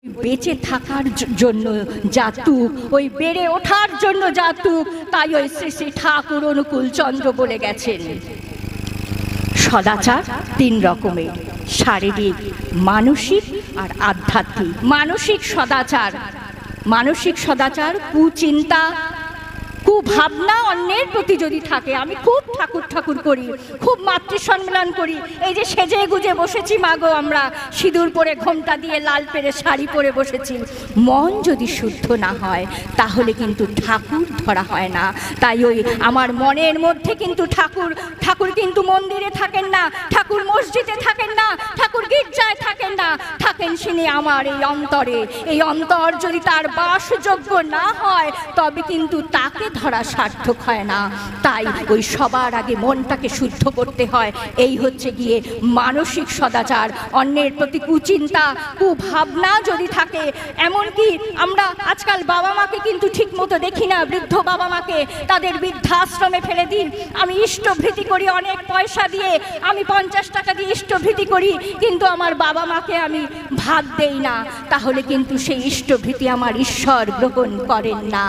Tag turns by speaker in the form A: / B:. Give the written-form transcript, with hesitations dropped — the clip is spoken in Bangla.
A: বেঁচে থাকার জন্য জাতুক, ওই বেড়ে ওঠার জন্য জাতুক। তাই ওই শ্রী শ্রী ঠাকুর অনুকূল চন্দ্র বলে গেছেন, সদাচার তিন রকমের, শারীরিক, মানসিক আর আধ্যাত্মিক। মানসিক সদাচার কুচিন্তা, কুভাবনা অন্যের প্রতি যদি থাকে। আমি খুব ঠাকুর করি, খুব মাতৃ সম্মেলন করি, এই যে সেজে গুজে বসেছি মাগো, আমরা সিঁদুর পরে ঘোমটা দিয়ে লাল পেরে শাড়ি পরে বসেছি, মন যদি শুদ্ধ না হয় তাহলে কিন্তু ঠাকুর ধরা হয় না। তাই ওই আমার মনের মধ্যে কিন্তু ঠাকুর কিন্তু মন্দিরে থাকেন না, ঠাকুর মসজিদে থাকেন না, ঠাকুর গির্জায় থাকেন না, থাকেন তিনি আমার এই অন্তরে। এই অন্তর যদি তার বাসযোগ্য না হয় তবে কিন্তু তাকে ধরা সার্থক হয় না। তাই ওই সবার আগে মনটাকে শুদ্ধ করতে হয়। এই হচ্ছে গিয়ে মানসিক সদাচার। অন্যের প্রতি কুচিন্তা, কুভাবনা যদি থাকে, এমনকি আমরা আজকাল বাবা মাকে কিন্তু ঠিক মতো দেখি না। বৃদ্ধ বাবা মাকে তাদের বৃদ্ধাশ্রমে ফেলে দিন। আমি ইষ্টভৃতি করি অনেক পয়সা দিয়ে, আমি 50 টাকা দিয়ে ইষ্টভৃতি করি, কিন্তু আমার বাবা মাকে আমি ভাত দেই না, তাহলে কিন্তু সেই ইষ্টভৃতি আমার ঈশ্বর গ্রহণ করেন না।